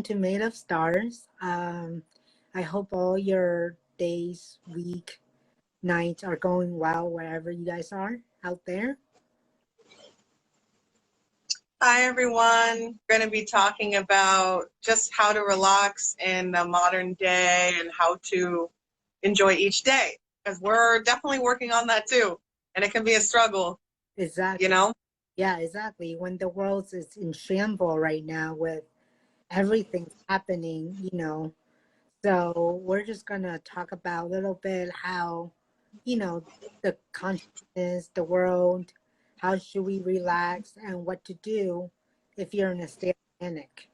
to Made of Stars. I hope all your days, week, nights are going well wherever you guys are out there. Hi, everyone. We're going to be talking about just how to relax in the modern day and how to enjoy each day. Because we're definitely working on that too. And it can be a struggle, you Exactly. know? Yeah, exactly. When the world is in shambles right now with everything happening, So we're just gonna talk about a little bit how, the consciousness, the world, how should we relax, and what to do if you're in a state of panic.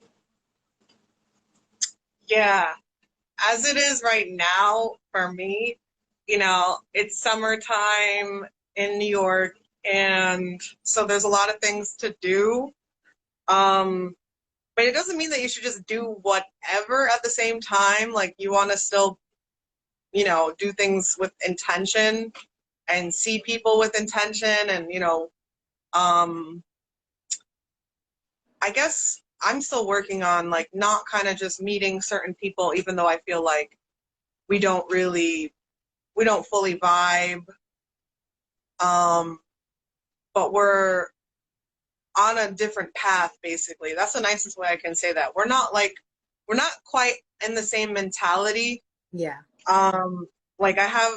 Yeah. As it is right now, for me, it's summertime in New York. And so there's a lot of things to do. Um, but it doesn't mean that you should just do whatever at the same time. Like, you want to still do things with intention and see people with intention. And, um, I guess I'm still working on like not kind of just meeting certain people, even though I feel like we don't really, we don't fully vibe. Um, but we're on a different path, basically. That's the nicest way I can say that. We're not quite in the same mentality. Yeah, Um, like I have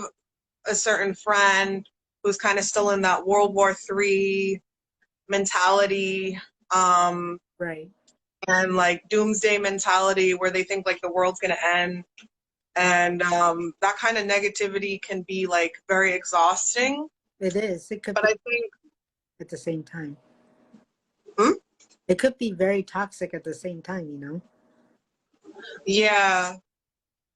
a certain friend who's kind of still in that World War III mentality, right. and like doomsday mentality where they think like the world's gonna end. And that kind of negativity can be like very exhausting. It is. It could But be I think, at the same time. hmm? It could be very toxic at the same time. Yeah,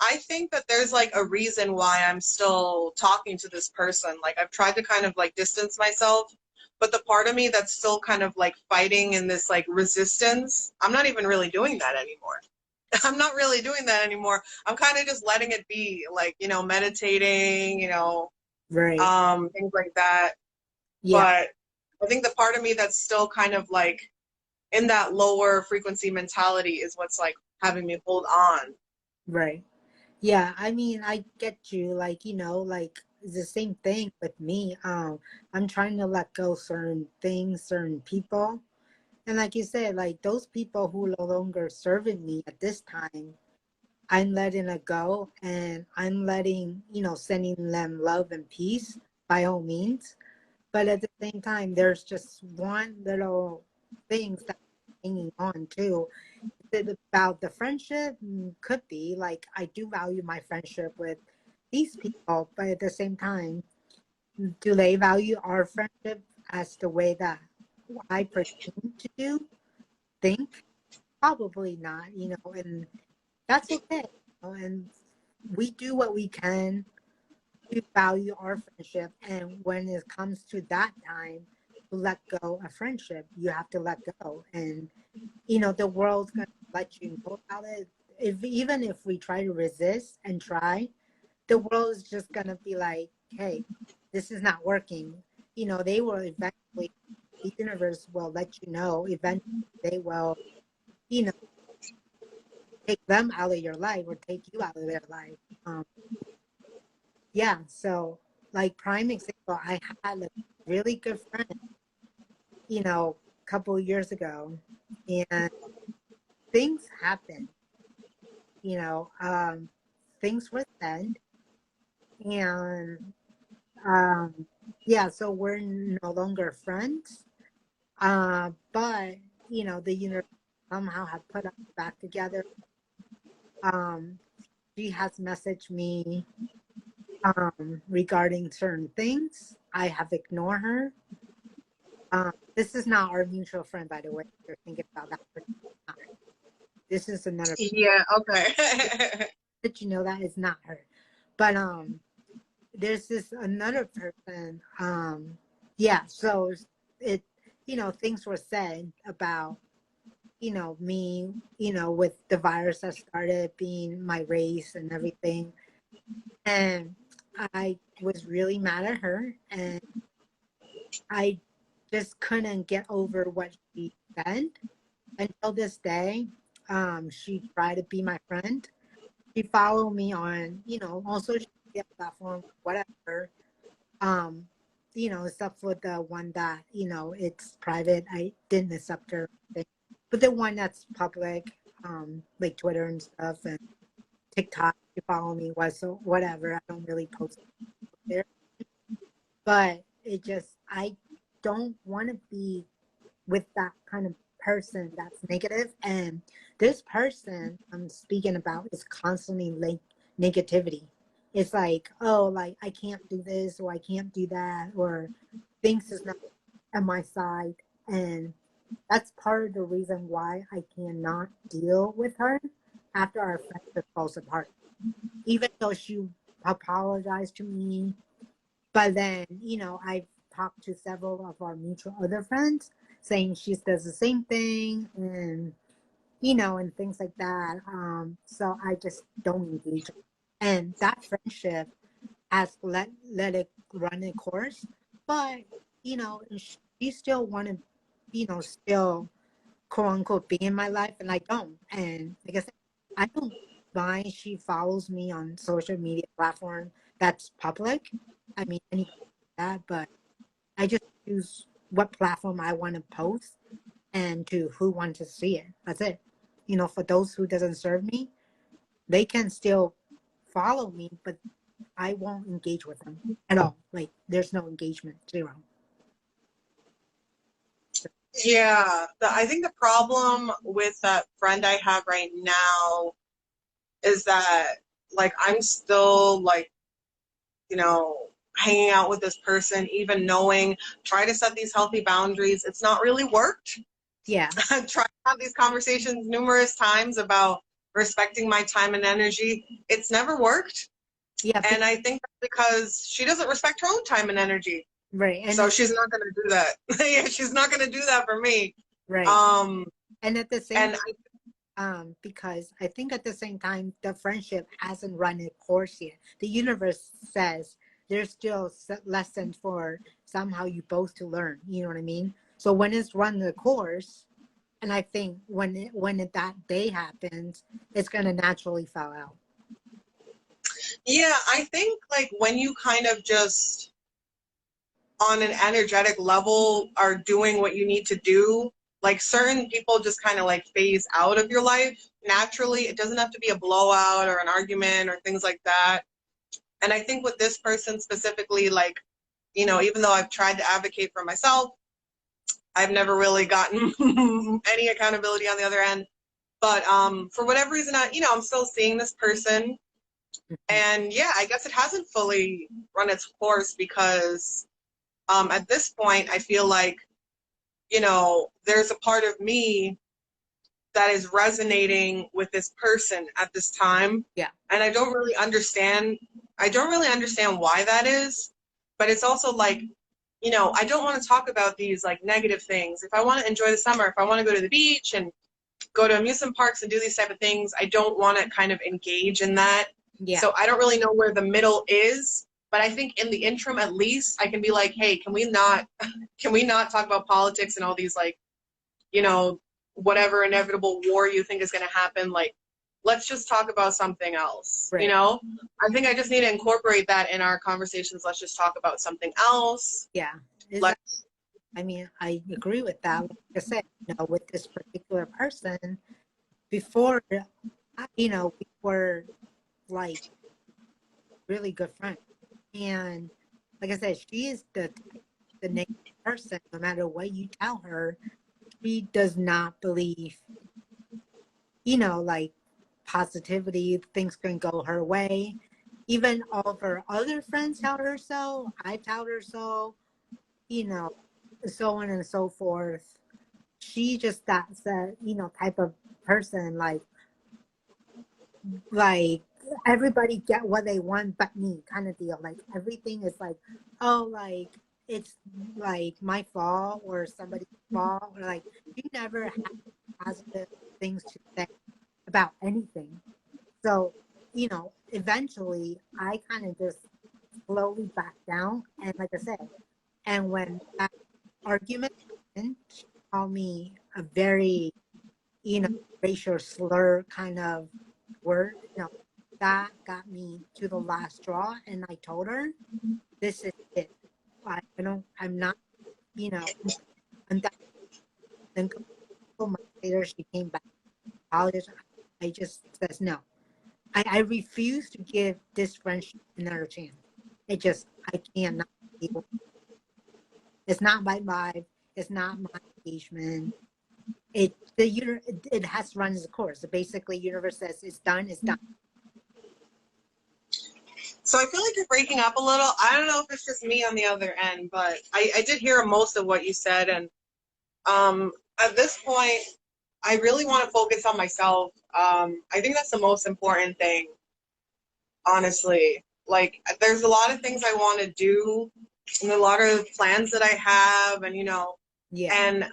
I think that there's like a reason why I'm still talking to this person. Like I've tried to kind of like distance myself, but the part of me that's still kind of like fighting in this like resistance, I'm not even really doing that anymore. I'm not really doing that anymore. I'm kind of just letting it be, like, meditating, Right. things like that. Yeah, But I think the part of me that's still kind of like in that lower frequency mentality is what's like having me hold on. right. Yeah, I mean, I get you. Like it's the same thing with me. I'm trying to let go certain things, certain people. And like you said, like those people who no longer serving me at this time, I'm letting it go, and I'm sending them love and peace by all means. But at the same time, there's just one little things that I'm hanging on to. Is it about the friendship? Could be. Like I do value my friendship with these people, but at the same time, do they value our friendship as the way that I presume to think? Probably not, and that's okay. And we do what we can to value our friendship. And when it comes to that time to let go of friendship, you have to let go. And the world's gonna let you know about it. Even if we try to resist and try, the world is just gonna be like, hey, this is not working. They will eventually, the universe will let you know. Eventually, they will, you know, take them out of your life or take you out of their life. Um, yeah. So, like prime example, I had a really good friend, a couple of years ago, and things happened. You know, um, things were said, and yeah. So we're no longer friends. But the universe somehow had put us back together. Um, she has messaged me regarding certain things. I have ignored her. This is not our mutual friend, by the way. If you're thinking about that person. This is another. Yeah, okay. Did you know that is not her? But there's this another person. Yeah. So it, things were said about me, with the virus that started being my race and everything. And I was really mad at her, and I just couldn't get over what she said until this day. she tried to be my friend. She followed me on, on social media platform, whatever. Um, except for the one that, it's private. I didn't accept her. But the one that's public, like Twitter and stuff and TikTok, you follow me, so whatever. I don't really post there. But it just, I don't want to be with that kind of person that's negative. And this person I'm speaking about is constantly like negativity. It's like, oh, like I can't do this or I can't do that, or things is not on my side. And that's part of the reason why I cannot deal with her after our friendship falls apart. Even though she apologized to me, but then, I've talked to several of our mutual other friends saying she does the same thing and, and things like that. So I just don't engage. And that friendship has let it run its course. But, she still want to, still quote unquote be in my life, and I don't. And like I said, I don't mind she follows me on social media platform that's public. I mean, anything like that, but I just choose what platform I want to post and to who wants to see it. That's it. For those who doesn't serve me, they can still follow me, but I won't engage with them at all. Like there's no engagement, zero. Yeah, I think the problem with that friend I have right now is that like I'm still like, you know, hanging out with this person, even knowing, try to set these healthy boundaries. It's not really worked. Yeah. I've tried to have these conversations numerous times about respecting my time and energy. It's never worked. Yeah. And I think that's because she doesn't respect her own time and energy. Right. So she's not going to do that. Yeah, she's not going to do that for me. Right. Um, And at the same and time, because I think at the same time the friendship hasn't run its course yet. The universe says there's still lessons for somehow you both to learn. You know what I mean? So when it's run the course, and I think that day happens, it's gonna naturally fall out. yeah, I think like when you kind of just on an energetic level are doing what you need to do, like certain people just kind of like phase out of your life naturally. It doesn't have to be a blowout or an argument or things like that. And I think with this person specifically, like, you know, even though I've tried to advocate for myself, I've never really gotten any accountability on the other end. But for whatever reason, I'm still seeing this person. Mhm. And yeah, I guess it hasn't fully run its course because at this point, I feel like, there's a part of me that is resonating with this person at this time. Yeah. And I don't really understand. I don't really understand why that is. But it's also like, I don't want to talk about these like negative things. If I want to enjoy the summer, if I want to go to the beach and go to amusement parks and do these type of things, I don't want to kind of engage in that. Yeah. So I don't really know where the middle is. But I think in the interim, at least, I can be like, hey, can we not talk about politics and all these like, you know, whatever inevitable war you think is going to happen? Like, let's just talk about something else. Right. I think I just need to incorporate that in our conversations. Let's just talk about something else. Yeah. Let's, I mean, I agree with that. Like I said, with this particular person, before, we were like really good friends. And like I said, she is the negative person. No matter what you tell her, she does not believe, like positivity, things can go her way. Even all of her other friends tell her so. I tell her so, you know, so on and so forth. She just that's a, type of person like everybody get what they want but me kind of deal. Like everything is like, oh, like it's like my fault or somebody's fault, or like she never has positive things to say about anything. So, eventually I kind of just slowly back down. And like I said, and when that argument happened, she called me a very, you know, racial slur kind of word, that got me to the last straw. And I told her, this is it. I'm not, you know, I'm done. Then a couple months later, she came back to college. I just says no. I refuse to give this friendship another chance. I cannot deal. It's not my vibe. It's not my engagement. It has run its course. So basically, universe says it's done. It's done. So I feel like you're breaking up a little. I don't know if it's just me on the other end, but I did hear most of what you said. And um, at this point, I really want to focus on myself. I think that's the most important thing, honestly. Like, there's a lot of things I want to do, and a lot of plans that I have, and Yeah. and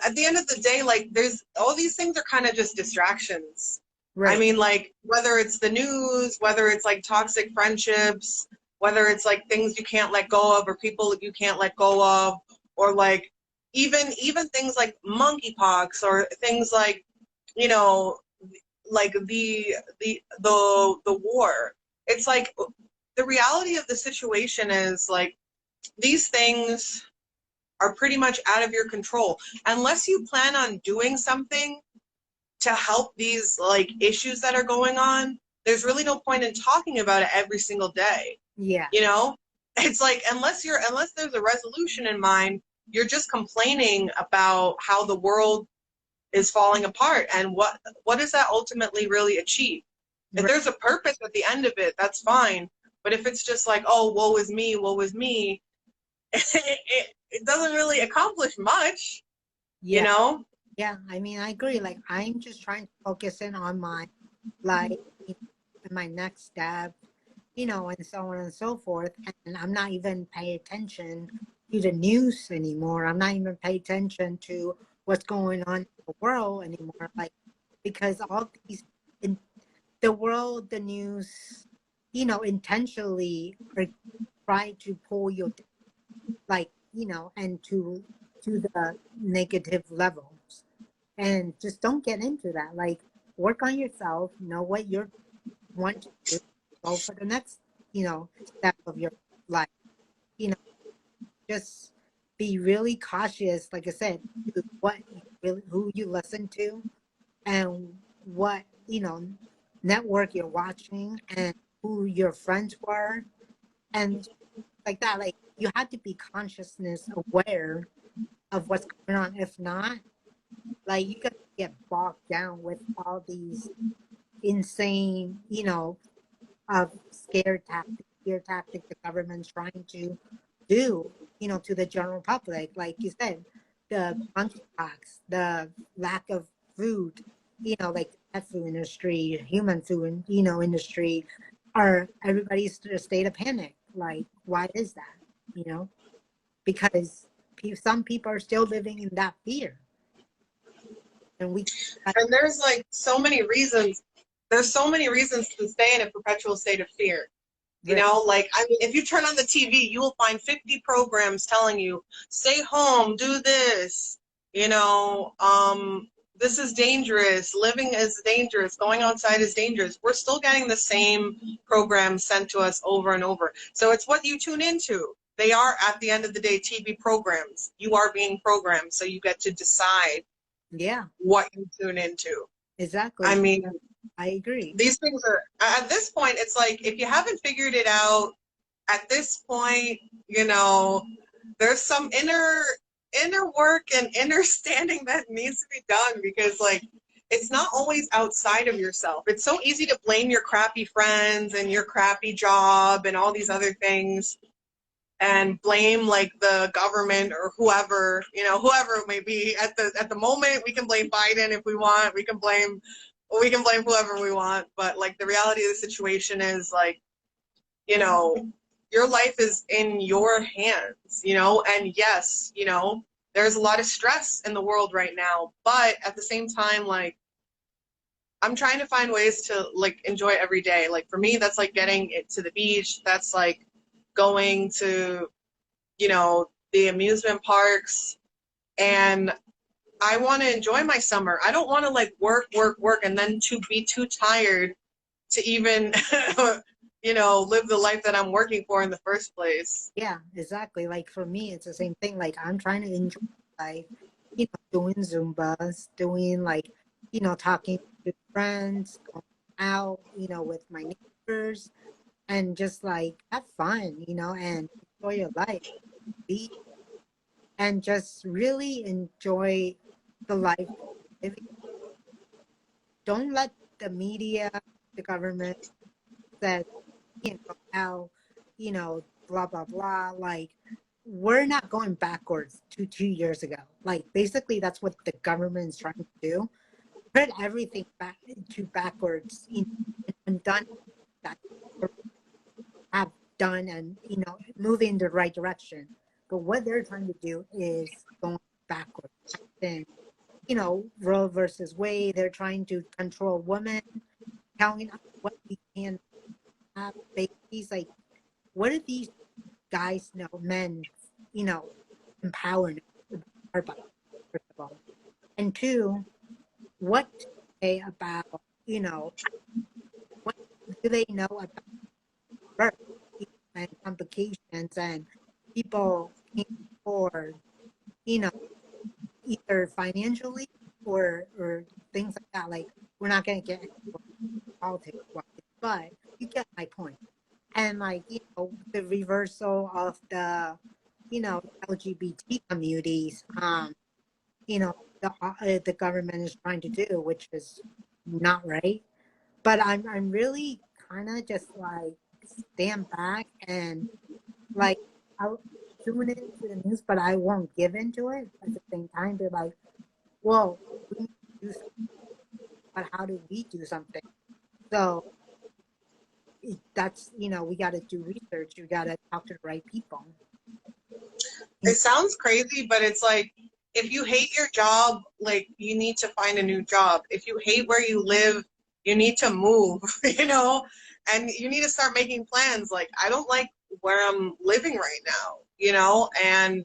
at the end of the day, like, there's all these things are kind of just distractions. I Right. mean, like, whether it's the news, whether it's like toxic friendships, whether it's like things you can't let go of or people you can't let go of, or like even things like monkeypox or things like, you know, like the war. It's like the reality of the situation is like these things are pretty much out of your control unless you plan on doing something to help these like issues that are going on. There's really no point in talking about it every single day. Yeah. you know it's like unless there's a resolution in mind, you're just complaining about how the world is falling apart, and what does that ultimately really achieve? If Right. there's a purpose at the end of it, that's fine. But if it's just like, oh, woe is me, it doesn't really accomplish much, you Yeah. know? Yeah. I mean, I agree. Like, I'm just trying to focus in on my life, my next step, and so on and so forth. And I'm not even paying attention to the news anymore. I'm not even paying attention to what's going on in the world anymore. Like, because all these in the world, the news, intentionally are trying to pull you, like, and to the negative levels. And just don't get into that. Like, work on yourself, know what you want to do, go for the next, step of your life. You know, just be really cautious, like I said, to what you really, who you listen to, and what, network you're watching, and who your friends were, and like that. Like, you have to be consciousness aware of what's going on. If not, like, you could get bogged down with all these insane, of scare tactic the government's trying to do, to the general public. Like you said, the monkeypox, the lack of food, like the pet food industry, human food, industry, are everybody's in a state of panic. Like, why is that? Because some people are still living in that fear, and we, And there's like so many reasons. There's so many reasons to stay in a perpetual state of fear. right, Like, I mean, if you turn on the TV, you will find 50 programs telling you, stay home, do this, you know, this is dangerous, living is dangerous, going outside is dangerous. We're still getting the same programs sent to us over and over. So it's what you tune into. They are, at the end of the day, TV programs. You are being programmed, so you get to decide yeah, what you tune into. I exactly. mean, I agree. these things are, at this point, it's like if you haven't figured it out at this point, there's some inner work and inner standing that needs to be done, because like it's not always outside of yourself. It's so easy to blame your crappy friends and your crappy job and all these other things, and blame like the government or whoever it may be. At the moment, we can blame Biden if we want. We can blame whoever we want. But like the reality of the situation is like, you know, your life is in your hands, and yes, there's a lot of stress in the world right now, but at the same time, like, I'm trying to find ways to like enjoy every day. Like for me, that's like getting it to the beach. That's like going to, the amusement parks. And I want to enjoy my summer. I don't want to like work, work, work, and then to be too tired to even, live the life that I'm working for in the first place. Yeah, exactly. Like for me, it's the same thing. Like I'm trying to enjoy life, doing Zumbas, doing like, talking to friends, going out, with my neighbors, and just like have fun, and enjoy your life, be and just really enjoy the life. Living. Don't let the media, the government says, how, blah blah blah. Like we're not going backwards to 2 years ago. Like basically that's what the government is trying to do. Put everything back to backwards, and done that have done and move in the right direction. But what they're trying to do is going backwards. And Roe versus Wade, they're trying to control women, telling us what we can have babies. Like, what do these guys know, men, empowering our body, first of all? And two, what do they about, what do they know about birth and complications and people can't afford, you know, either financially or things like that. Like, we're not going to get into politics, but you get my point. And like, the reversal of the, LGBT communities, the government is trying to do, which is not right. But I'm really kind of just like stand back and like I'll tune into the news, but I won't give into it at the same time. They're like, well, we need to do something, but how do we do something? So that's we got to do research. We got to talk to the right people. It sounds crazy, but it's like if you hate your job, like you need to find a new job. If you hate where you live, you need to move, and you need to start making plans. Like I don't like where I'm living right now, and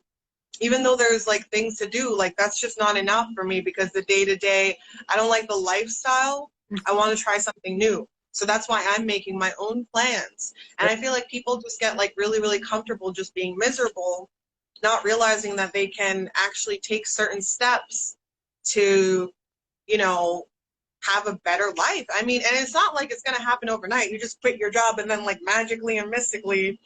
even though there's like things to do, like that's just not enough for me because the day to day, I don't like the lifestyle. I want to try something new. So that's why I'm making my own plans. And I feel like people just get like really, really comfortable just being miserable, not realizing that they can actually take certain steps to, you know, have a better life. I mean, and it's not like it's going to happen overnight. You just quit your job and then like magically and mystically,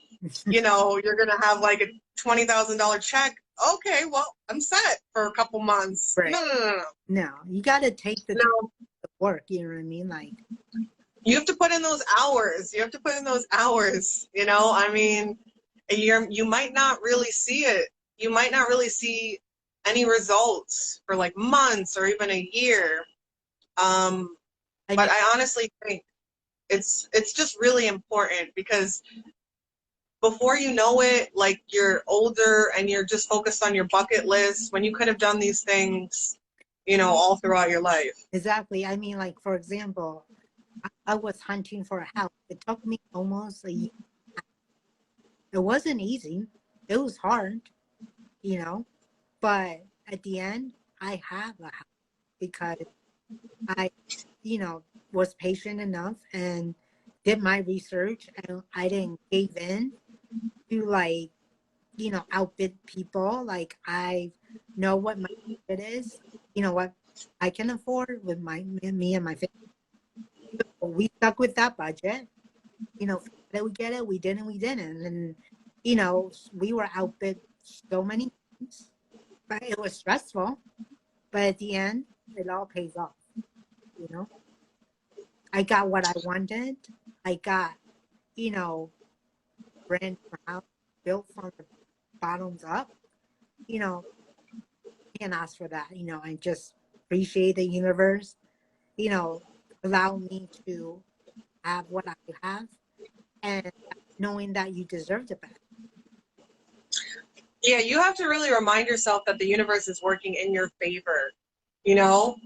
you're going to have like a $20,000 check. Okay, well, I'm set for a couple months. Right. No, no, no, no. No, you got to take the No, work. You know what I mean? Like, you have to put in those hours. You have to put in those hours, I mean, you might not really see it. You might not really see any results for like months or even a year. I But mean, I honestly think it's just really important because before you know it, like you're older and you're just focused on your bucket list when you could have done these things, all throughout your life. exactly. I mean, like, for example, I was hunting for a house. It took me almost a year. It wasn't easy. It was hard, you know, but at the end, I have a house because I, was patient enough and did my research and I didn't give in to like, outbid people. Like I know what my budget is, what I can afford with me and my family. We stuck with that budget. Did we get it? We didn't. We didn't. And we were outbid so many times, but it was stressful. But at the end, it all pays off. You know, I got what I wanted. I got, you know, brand new house built from the bottoms up. You know, can't ask for that. I just appreciate the universe. You know, allow me to have what I have, and knowing that you deserve the best. Yeah, you have to really remind yourself that the universe is working in your favor, you know?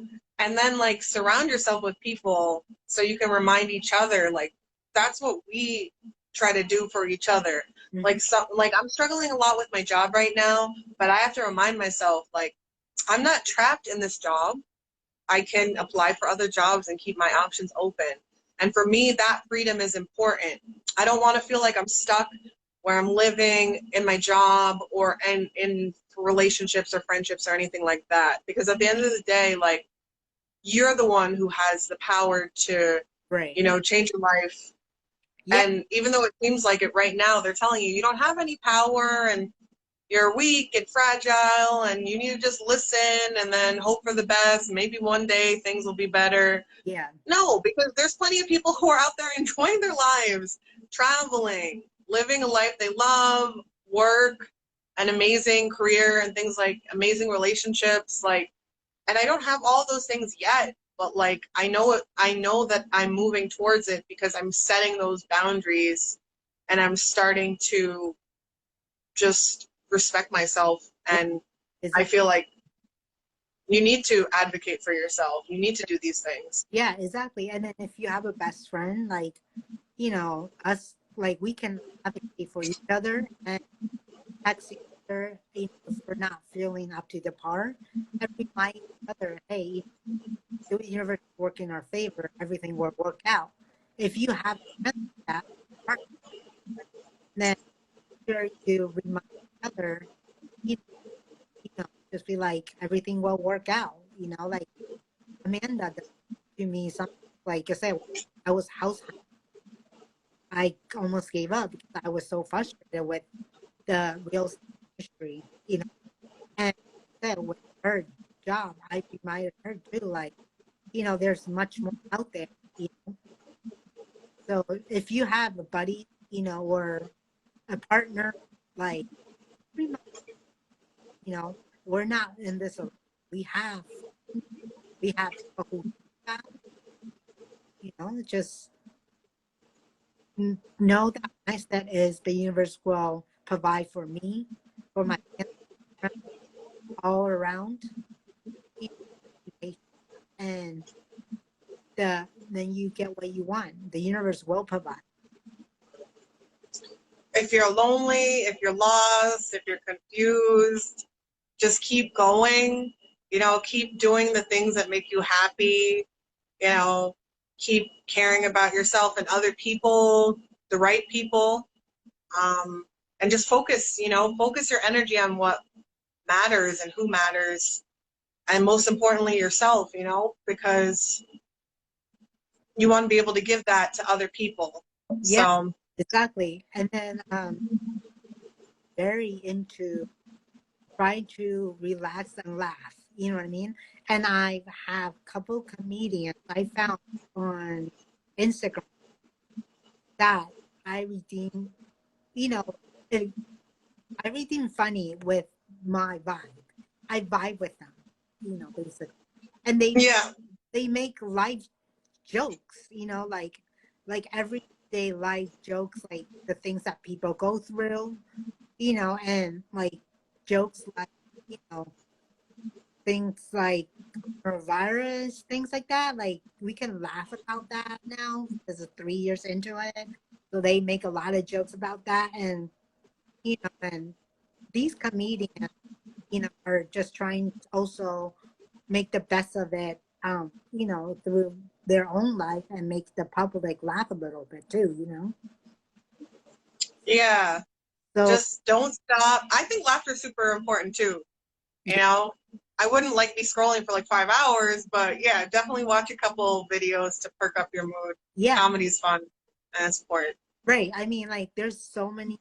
And then like surround yourself with people so you can remind each other like that's what we try to do for each other. Mm-hmm. Like I'm struggling a lot with my job right now, but I have to remind myself like I'm not trapped in this job. I can apply for other jobs and keep my options open. And for me, that freedom is important. I don't want to feel like I'm stuck where I'm living in my job or in relationships or friendships or anything like that. Because at the end of the day, like, you're the one who has the power to, Right. you know, change your life. Yeah. And even though it seems like it right now, they're telling you you don't have any power and you're weak and fragile and you need to just listen and then hope for the best. Maybe one day things will be better. Yeah. No, because there's plenty of people who are out there enjoying their lives, traveling, living a life they love, work, an amazing career and things like amazing relationships. Like, and I don't have all those things yet, but like I know that I'm moving towards it because I'm setting those boundaries and I'm starting to just respect myself. Yeah. And Is I that feel like you need to advocate for yourself. You need to do these things. yeah, exactly. And then if you have a best friend, like, us, like we can advocate for each other and text each other, if we're not feeling up to the par, and remind each other, hey, the universe will work in our favor, everything will work out. If you have a friend like that, then sure you remind each other, you just be like, everything will work out, like Amanda does to me something. Like I said, I was house I almost gave up because I was so frustrated with the real estate industry, and said with her job, I reminded her too, like, there's much more out there, so if you have a buddy, or a partner, like, remind, we're not in this alone. We have, we have people who do that, just know that mindset is the universe will provide for me, for my family, all around, and then you get what you want. The universe will provide. If you're lonely, if you're lost, if you're confused, just keep going. You know, keep doing the things that make you happy. You know, keep caring about yourself and other people, the right people, and just focus. You know, focus your energy on what matters and who matters, and most importantly, yourself. You know, because you want to be able to give that to other people. Yeah, So, exactly. And then very into trying to relax and laugh. You know what I mean? And I have a couple comedians I found on Instagram that I redeem, you know, eh, I redeem funny with my vibe. I vibe with them, basically. And yeah, they make life jokes, like everyday life jokes, like the things that people go through, and like jokes like, things like coronavirus, things like that. Like we can laugh about that now because it's 3 years into it. So they make a lot of jokes about that. And, and these comedians, are just trying to also make the best of it, through their own life and make the public laugh a little bit too, yeah. So Just don't stop. I think laughter is super important too. You know, I wouldn't like be scrolling for like 5 hours, but yeah, definitely watch a couple videos to perk up your mood. yeah, Comedy's fun and it's important. right. I mean, like there's so many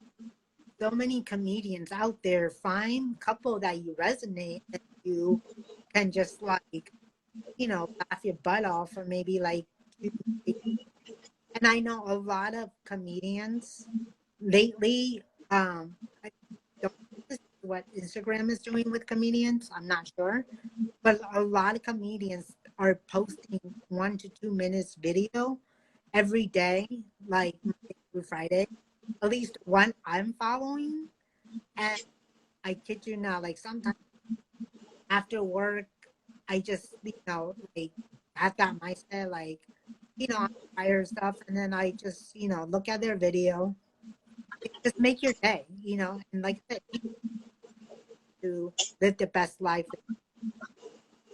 comedians out there. Find a couple that you resonate and you can just like, laugh your butt off for maybe like 2 days. And I know a lot of comedians lately. I don't know if this is what Instagram is doing with comedians. I'm not sure, but a lot of comedians are posting 1 to 2 minutes video every day, like Monday through Friday. At least one I'm following, and I kid you not, like sometimes after work, I just like have that mindset, like I'm tired and stuff, and then I just look at their video. Just make your day, and like I said, to live the best life.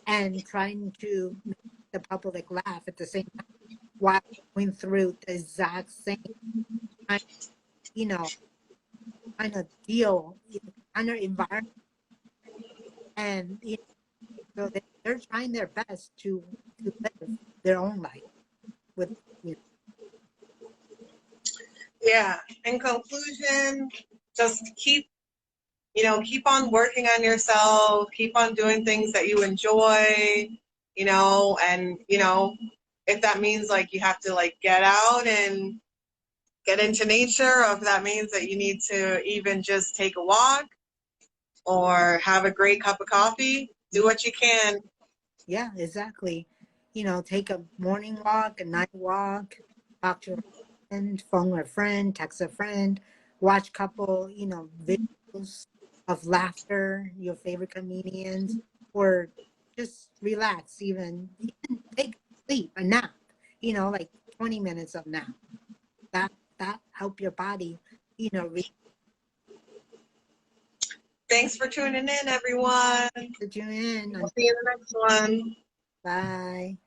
and trying to make the public laugh at the same time while going through the exact same kind, you know, kind of deal, kind of environment. And so they're trying their best to live their own life with, you know, Yeah. In conclusion, just keep on working on yourself, keep on doing things that you enjoy, and, if that means like you have to like get out and get into nature, or if that means that you need to even just take a walk or have a great cup of coffee, do what you can. yeah, exactly. Take a morning walk, a night walk, talk to a friend, phone a friend, text a friend, watch couple, videos of laughter, your favorite comedians, or just relax, even take sleep, a nap, like 20 minutes of nap. That help your body, reach Thanks for tuning in, everyone. you in. We'll see you in the next one. Bye.